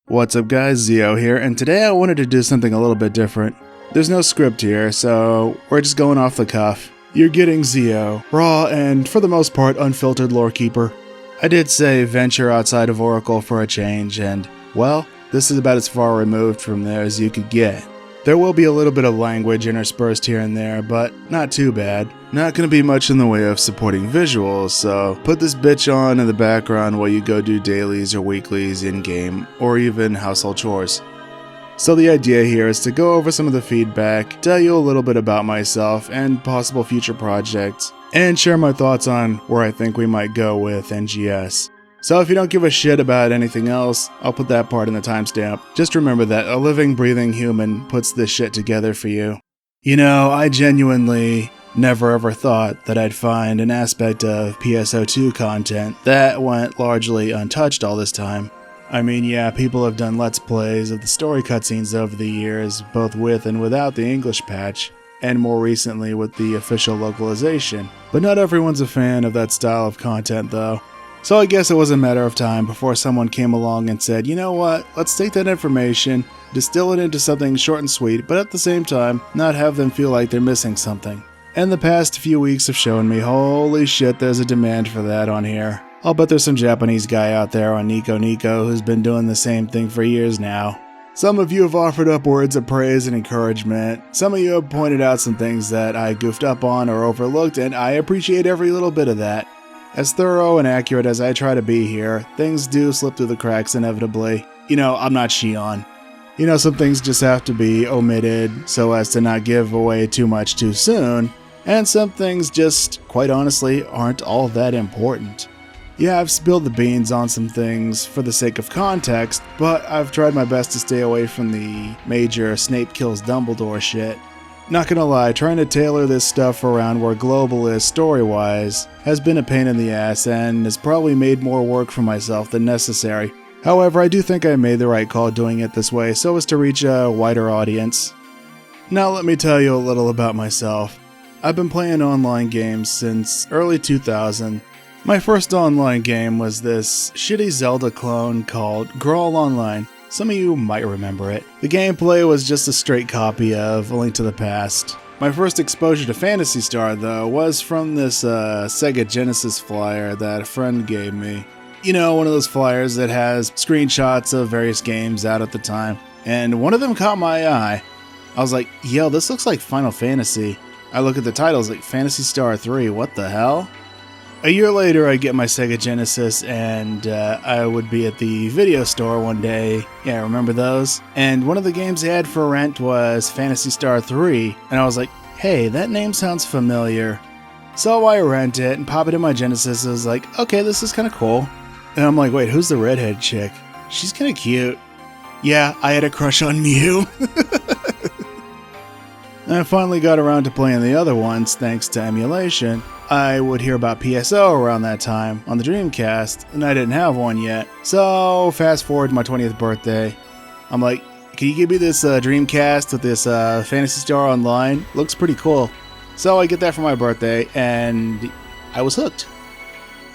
What's up guys, Zio here, and today I wanted to do something a little bit different. There's no script here, so we're just going off the cuff. You're getting Zio, raw and, for the most part, unfiltered lore keeper. I did say venture outside of Oracle for a change, and, well, this is about as far removed from there as you could get. There will be a little bit of language interspersed here and there, but not too bad. Not gonna be much in the way of supporting visuals, so put this bitch on in the background while you go do dailies or weeklies in-game, or even household chores. So the idea here is to go over some of the feedback, tell you a little bit about myself and possible future projects, and share my thoughts on where I think we might go with NGS. So if you don't give a shit about anything else, I'll put that part in the timestamp. Just remember that a living, breathing human puts this shit together for you. You know, I genuinely never ever thought that I'd find an aspect of PSO2 content that went largely untouched all this time. I mean, yeah, people have done Let's Plays of the story cutscenes over the years, both with and without the English patch, and more recently with the official localization. But not everyone's a fan of that style of content though. So I guess it was a matter of time before someone came along and said, you know what, let's take that information, distill it into something short and sweet, but at the same time, not have them feel like they're missing something. And the past few weeks have shown me, holy shit, there's a demand for that on here. I'll bet there's some Japanese guy out there on Nico Nico who's been doing the same thing for years now. Some of you have offered up words of praise and encouragement. Some of you have pointed out some things that I goofed up on or overlooked, and I appreciate every little bit of that. As thorough and accurate as I try to be here, things do slip through the cracks inevitably. You know, I'm not Shion. You know, some things just have to be omitted so as to not give away too much too soon, and some things just, quite honestly, aren't all that important. Yeah, I've spilled the beans on some things for the sake of context, but I've tried my best to stay away from the major Snape kills Dumbledore shit. Not gonna lie, trying to tailor this stuff around where Global is story-wise has been a pain in the ass and has probably made more work for myself than necessary. However, I do think I made the right call doing it this way so as to reach a wider audience. Now let me tell you a little about myself. I've been playing online games since early 2000. My first online game was this shitty Zelda clone called Grawl Online. Some of you might remember it. The gameplay was just a straight copy of A Link to the Past. My first exposure to Phantasy Star, though, was from this Sega Genesis flyer that a friend gave me. You know, one of those flyers that has screenshots of various games out at the time. And one of them caught my eye. I was like, yo, this looks like Final Fantasy. I look at the titles like Phantasy Star 3, what the hell? A year later, I get my Sega Genesis, and I would be at the video store one day. Yeah, remember those? And one of the games they had for rent was Phantasy Star 3, and I was like, hey, that name sounds familiar. So I rent it and pop it in my Genesis. I was like, okay, this is kind of cool. And I'm like, wait, who's the redhead chick? She's kind of cute. Yeah, I had a crush on Mew. And I finally got around to playing the other ones thanks to emulation. I would hear about PSO around that time on the Dreamcast, and I didn't have one yet. So fast forward to my 20th birthday. I'm like, can you give me this Dreamcast with this Phantasy Star Online? Looks pretty cool. So I get that for my birthday, and I was hooked.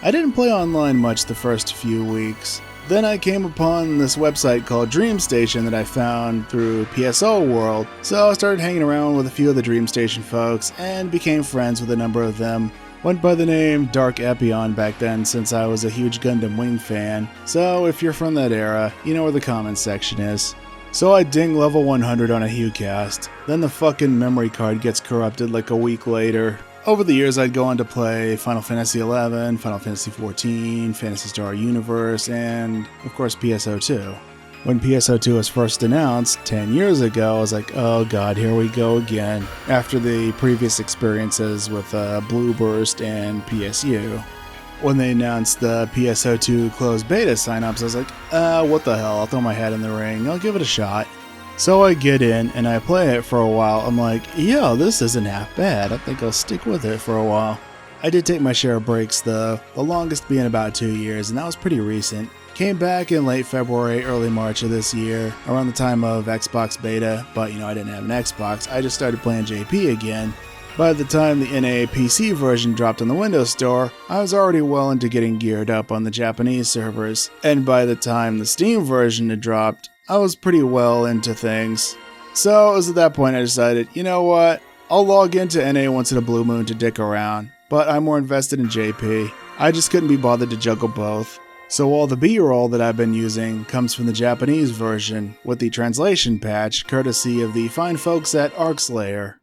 I didn't play online much the first few weeks. Then I came upon this website called DreamStation that I found through PSO World, so I started hanging around with a few of the DreamStation folks and became friends with a number of them. Went by the name Dark Epion back then since I was a huge Gundam Wing fan, so if you're from that era, you know where the comments section is. So I ding level 100 on a HuCast, then the fucking memory card gets corrupted like a week later. Over the years, I'd go on to play Final Fantasy XI, Final Fantasy XIV, Phantasy Star Universe, and, of course, PSO2. When PSO2 was first announced 10 years ago, I was like, oh god, here we go again, after the previous experiences with Blue Burst and PSU. When they announced the PSO2 closed beta signups, I was like, what the hell, I'll throw my hat in the ring, I'll give it a shot. So I get in and I play it for a while. I'm like, yo, this isn't half bad. I think I'll stick with it for a while. I did take my share of breaks though, the longest being about 2 years, and that was pretty recent. Came back in late February, early March of this year, around the time of Xbox beta, but you know, I didn't have an Xbox. I just started playing JP again. By the time the NA PC version dropped on the Windows Store, I was already well into getting geared up on the Japanese servers, and by the time the Steam version had dropped, I was pretty well into things. So it was at that point I decided, you know what, I'll log into NA once in a blue moon to dick around, but I'm more invested in JP. I just couldn't be bothered to juggle both. So all the B-roll that I've been using comes from the Japanese version, with the translation patch courtesy of the fine folks at ARKS.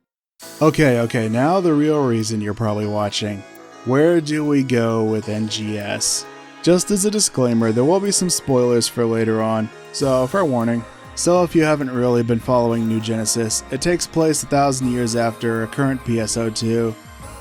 Okay, now the real reason you're probably watching. Where do we go with NGS? Just as a disclaimer, there will be some spoilers for later on, so fair warning. So if you haven't really been following New Genesis, it takes place 1,000 years after current PSO2.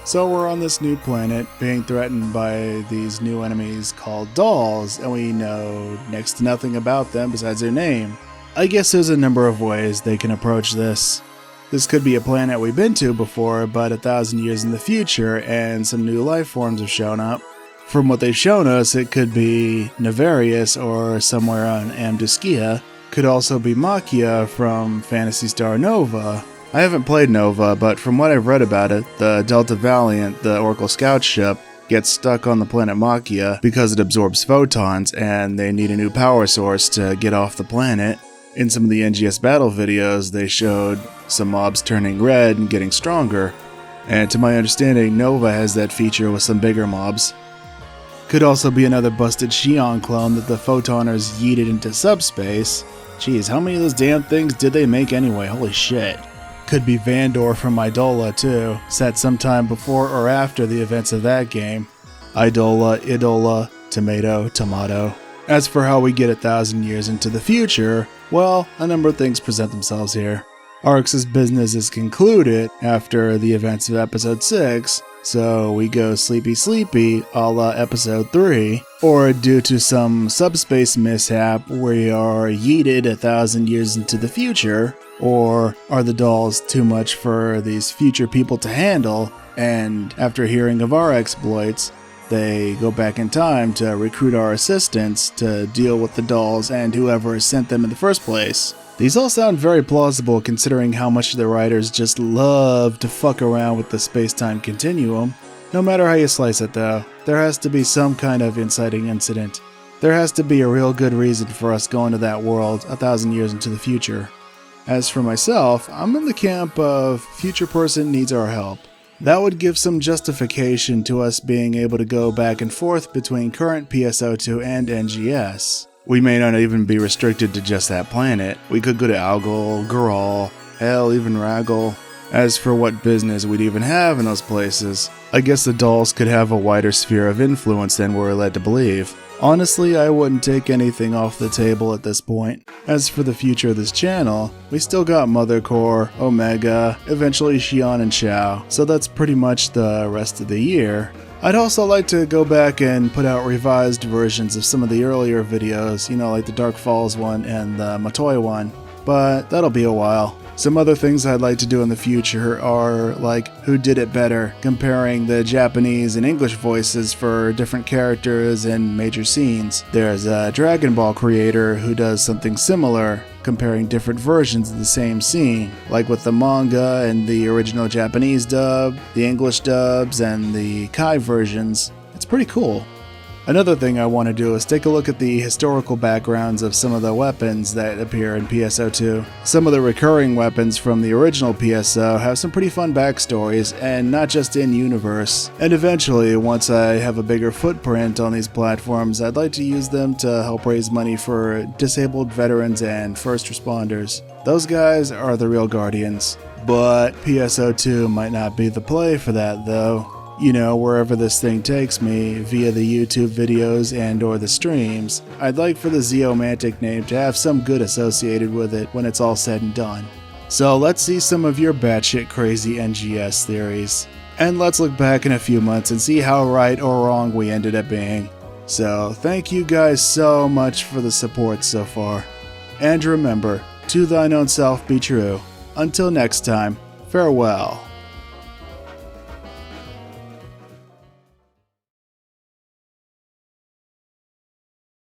So we're on this new planet, being threatened by these new enemies called dolls, and we know next to nothing about them besides their name. I guess there's a number of ways they can approach this. This could be a planet we've been to before, but 1,000 years in the future, and some new life forms have shown up. From what they've shown us, it could be Nefarious or somewhere on Amduskia. Could also be Makia from Phantasy Star Nova. I haven't played Nova, but from what I've read about it, the Delta Valiant, the Oracle Scout ship, gets stuck on the planet Makia because it absorbs photons, and they need a new power source to get off the planet. In some of the NGS battle videos, they showed some mobs turning red and getting stronger, and to my understanding, Nova has that feature with some bigger mobs. Could also be another busted Xion clone that the photoners yeeted into subspace. Jeez, how many of those damn things did they make anyway? Holy shit. Could be Vandor from Idola too, set sometime before or after the events of that game. Idola, tomato. As for how we get 1,000 years into the future, well, a number of things present themselves here. ARKS' business is concluded after the events of Episode 6, so we go sleepy a la Episode 3, or due to some subspace mishap we are yeeted 1,000 years into the future, or are the dolls too much for these future people to handle, and after hearing of our exploits, they go back in time to recruit our assistants to deal with the dolls and whoever has sent them in the first place. These all sound very plausible considering how much the writers just love to fuck around with the space-time continuum. No matter how you slice it though, there has to be some kind of inciting incident. There has to be a real good reason for us going to that world 1,000 years into the future. As for myself, I'm in the camp of future person needs our help. That would give some justification to us being able to go back and forth between current PSO2 and NGS. We may not even be restricted to just that planet. We could go to Algol, Gural, hell, even Ragol. As for what business we'd even have in those places, I guess the dolls could have a wider sphere of influence than we're led to believe. Honestly, I wouldn't take anything off the table at this point. As for the future of this channel, we still got Mother Core, Omega, eventually Xion and Xiao, so that's pretty much the rest of the year. I'd also like to go back and put out revised versions of some of the earlier videos, like the Dark Falls one and the Matoi one, but that'll be a while. Some other things I'd like to do in the future are like who did it better, comparing the Japanese and English voices for different characters and major scenes. There's a Dragon Ball creator who does something similar, comparing different versions of the same scene, like with the manga and the original Japanese dub, the English dubs, and the Kai versions. It's pretty cool. Another thing I want to do is take a look at the historical backgrounds of some of the weapons that appear in PSO2. Some of the recurring weapons from the original PSO have some pretty fun backstories, and not just in-universe. And eventually, once I have a bigger footprint on these platforms, I'd like to use them to help raise money for disabled veterans and first responders. Those guys are the real guardians. But PSO2 might not be the play for that though. Wherever this thing takes me via the YouTube videos and or the streams, I'd like for the Zeomantic name to have some good associated with it when it's all said and done. So let's see some of your batshit crazy NGS theories. And let's look back in a few months and see how right or wrong we ended up being. So thank you guys so much for the support so far. And remember, to thine own self be true. Until next time, farewell.